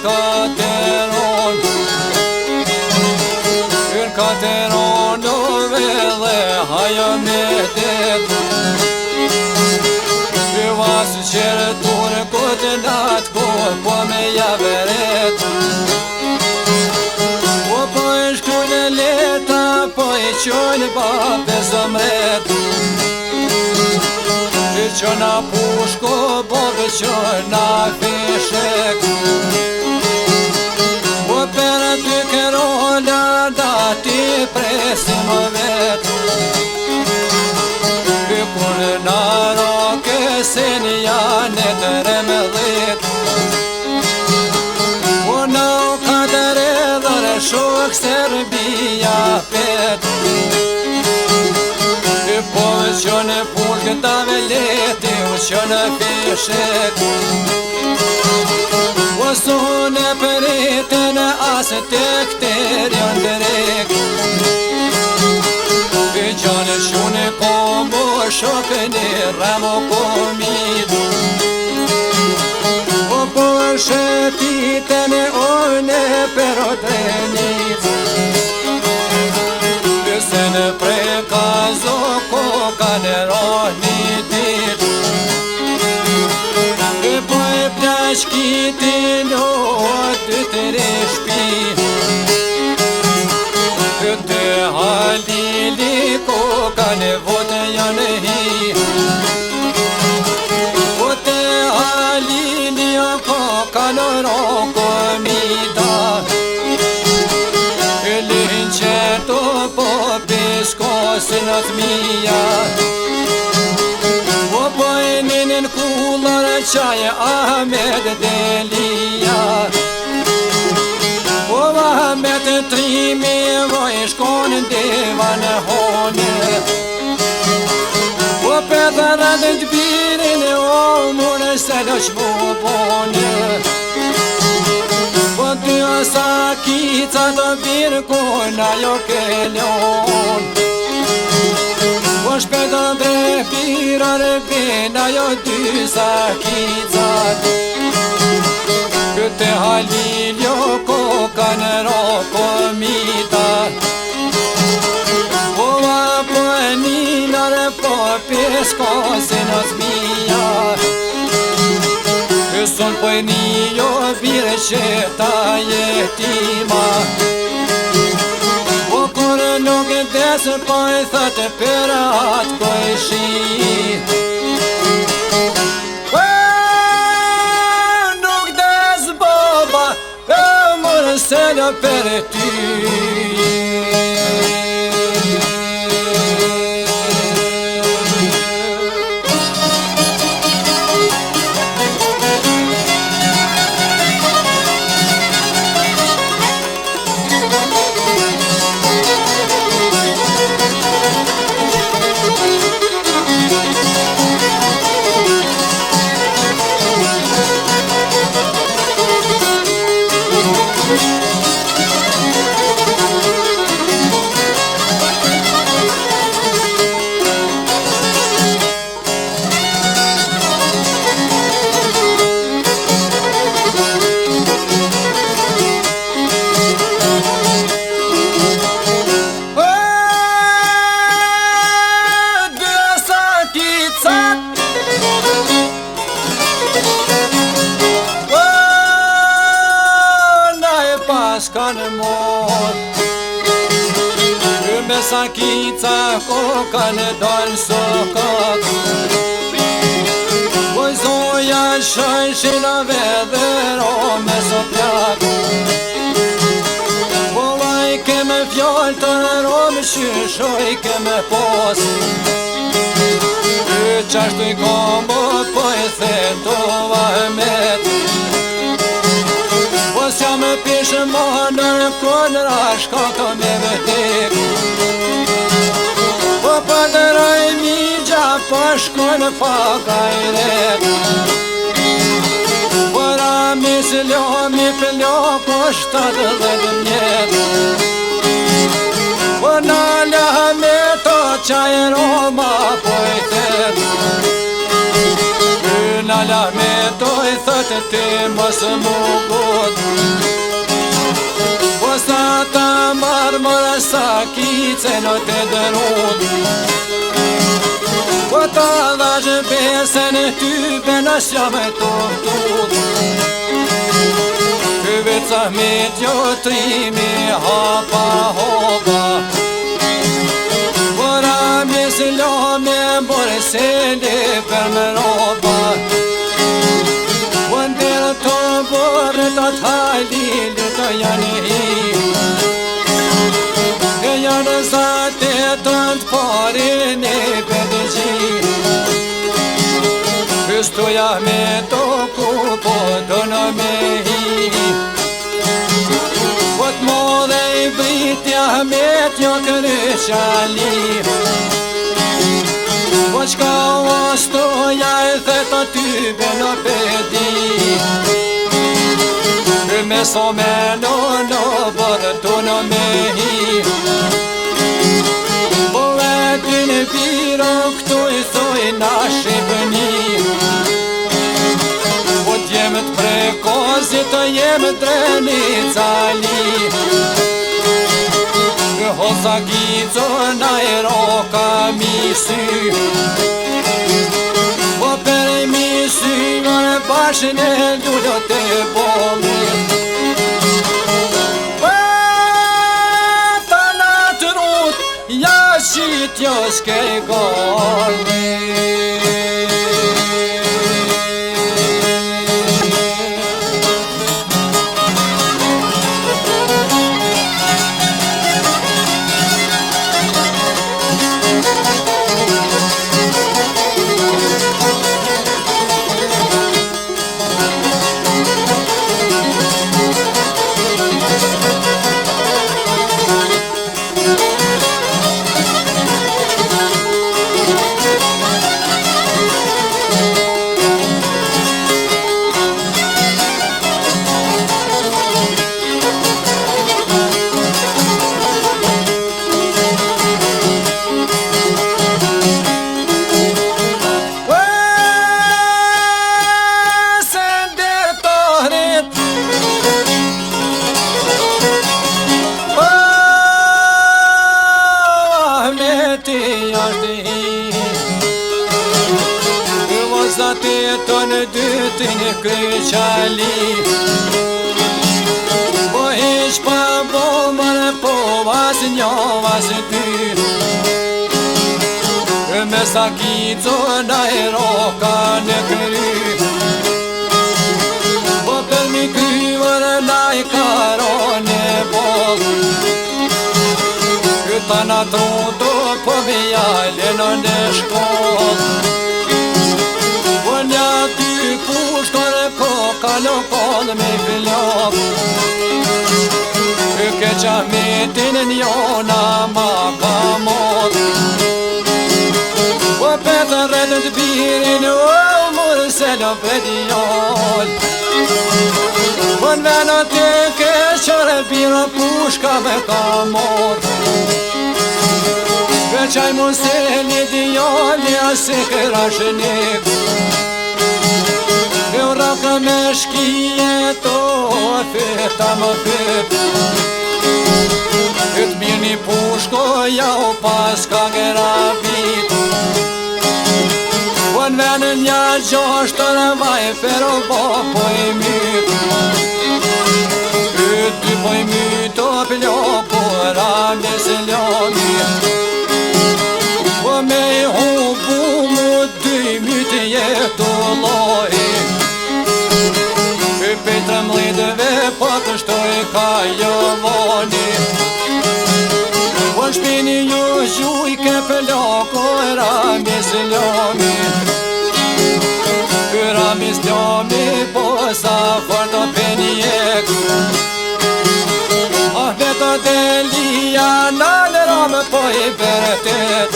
kateron Yn kateron dove dhe hajo me det Ty vasë qërë turë këtë natë kohë po me javeret Po e shkujnë leta po e qojnë bape zëmret Ty qëna pushko bobe qëna fishek Po për ty kërolla da ti presim vet Ty kur në roke se një janë të remëllit Po në kadere dhe shok Serbia pet Ty po që në pushkë ta veleti u që në fishek Po su në përitën asë të këterion drek Ty qanë shune kombo shokë një ramo komit Po shëtitën e one pero drenit Ty në preka zoko ka në rohni dit Ty po e plashkiti lohat ty të reshpi Ty të halili ko ka në votë janë hi Po të halili ko ka në roko mita Lin qerto po piskosin at mija Po e ninin kullar qaje Ahmed Delia Po Ahmed trimi voj shkon devan hone Po petër dhe të birin o mune se do shmubone Po ty asa kica të birë kona jo kelon Po shpetë dre pirë bina jo dy sa kicat Këtë halil jo koka në roko mita Po apo e ninar po piskosin o zmija Son po e një bire që ta jetima Po kur nuk desë po e thëtë për atë po e shi Nuk desë baba e mërë selja për ty Kanë mor Me sakica ko kanë dalë sokat Voj zoja shajshinave dhe rome soplak Volaj keme fjall të rome shyshoj keme pos Qashtu i kombo po e thetova met Sja me pishë manër kënë rashka të me vëtik Po përdëraj migja pashkën pakajret Po rami s'ljo mi pëlljo kështatë dhe dëmjet Po nalja me to qaj roma po e thet Nalja me to e thët se ti mos më god. Po sa ta marmër sa kice në të dërut. Po ta dhash besën ty bena shame të tut. Hyveca me tjotrimi hapa hopa. Vora me silame bore sele për me roba. Vëndër të bore të t'halili të janë hi. E janë zate të të pare në bedëgji. Hystuja me të kupo të në me hi. Vët modhe i britja me t'jo kërëshali. Vët shka ostoja e theta ty në pedi. Me so me në bërë të në me hi. Po e ty në biro këtu i thoj na Shqipëni. Po t'jem të prekozit të jem dreni cali. Hosa gico na e roka mi sy. Po për mi sy në bashën e lullot e bolit. Ta natërut ja shqitjo s'ke golli. Vazate të në dytë në kryqali. Po ish pa bomër, po vas një vas dy. Me sakico na e roka në kry. Po për mi kryvër na i karon e bol. Këta na truto po me jale në shkoll. Nja ty pushkër koka në kod me fillok. Ke qametin njona ma ka mod. Po petë rrëtë të birin o mërë se në pedijol. Po në venët e ke qërë birë pushka me ka mod. Veçaj mu se një dijoli asë këra shënik. Raka me shkije to feta më fyt. Këtë mirë një pushko ja o pas ka grabit. Po në venën një gjoshtër vaj pero bo po i myt. Këtë ty po i myt o pljo po rame se ljomi. Po me i hubu mu dy myt jetu loj. Petra mlidëve po të shtoj ka jovoni. Po shpini ju zhuj ke pëlloko rami s'ljomi. Rami s'ljomi po sa fort o penjek. Ah veto delia në rame po i përtet.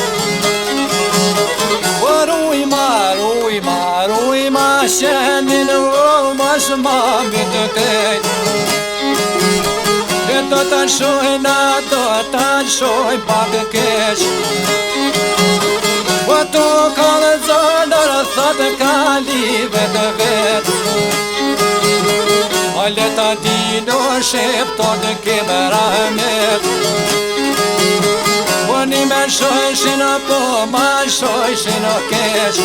Po ruj ma shenin o ma shma mi të krejt. do të shojna, do të shoj pak e keq. Po tu ka dhe zonër, thotë ka live të vetë. O leta di do shepto të keme rahmet. Po një me shojshin, po ma shojshin o keq.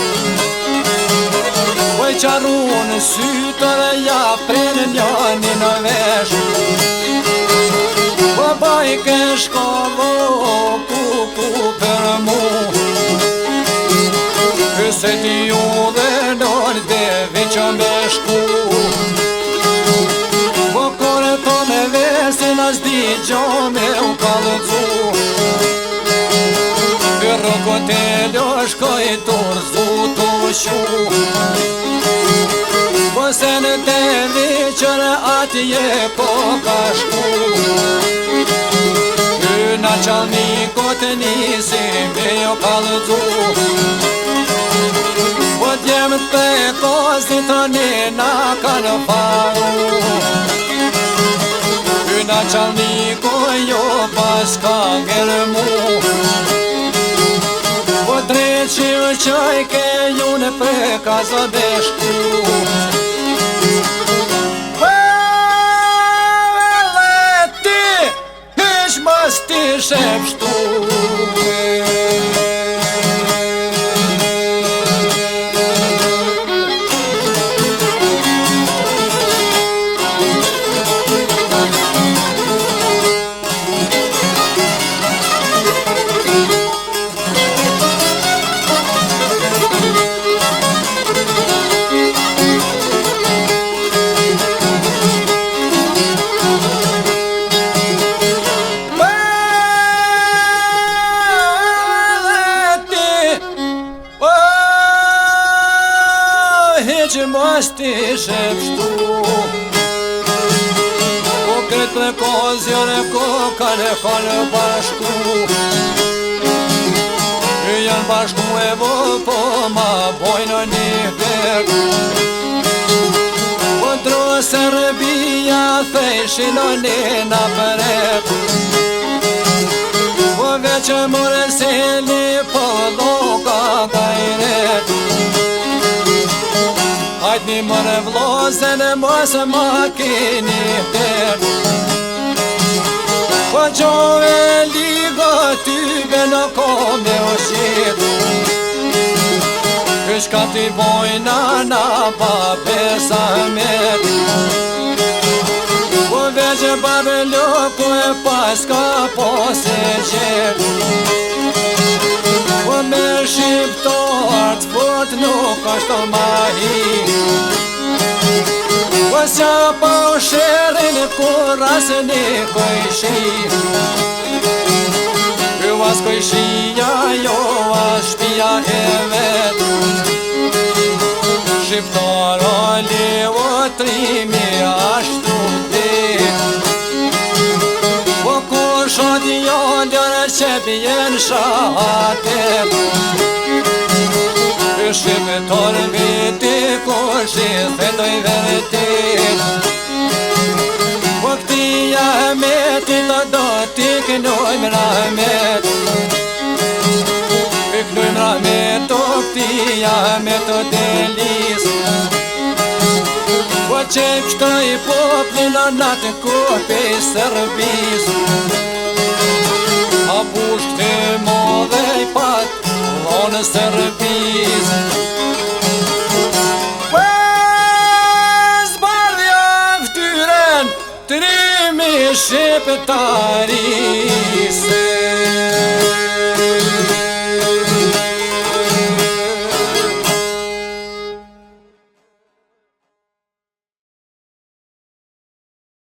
Po i qaru në sytë dhe ja prenë njani në vesh. Po baj ke shkollo ku për mu. Këse ti ju dhe nërë dhe veqë me shku. Po kore to me vesin as di gjo me u kalëzu. Për rëkoteljo shkoj të rëzu të shu. Po se në te veqër atje po ka shku. Në qalnikot nisim me jo kalëzu. Po t'jem të kozit të nena kanë faru. Në qalnikot jo pas ka ngërmu. Po treqi u qaj ke ju në preka zë beshku. Mos ti shep shtu. Që mos ti shep shtu. Po kretë në kozjone ko kanë bashku. Janë bashku e vo po ma bojnë një per. Po dro Serbia thejshin o nena përet. Po veqë mërë seli po loka gajret. Hajt një mërë vlozën e mos ma kini ter. Po gjove ligo tybe në kome o shqit. Këshka t'i bojna na pa pesa met. Po veqë babë loku e pas ka pose qet. Po me shqiptar t'fot nuk është ma hi. Po sja pa u shërin kur asë një kojshi. Kjo as kojshia jo as shpia e vet. Shqiptar o levo trimi ashtu dit. Po kur shodi jo lërë që bjen shahatet. Shqiptar viti kur shqithetoj vertit. Po këti jahmetit do t'i kënojmë rahmet. Kënojmë rahmet o këti jahmet o delis. Po qep shtoj poplin o natë kope i Serbis. A push këti modhe i pat në Serbis. Zbardhja ftyren trimi shqiptarise.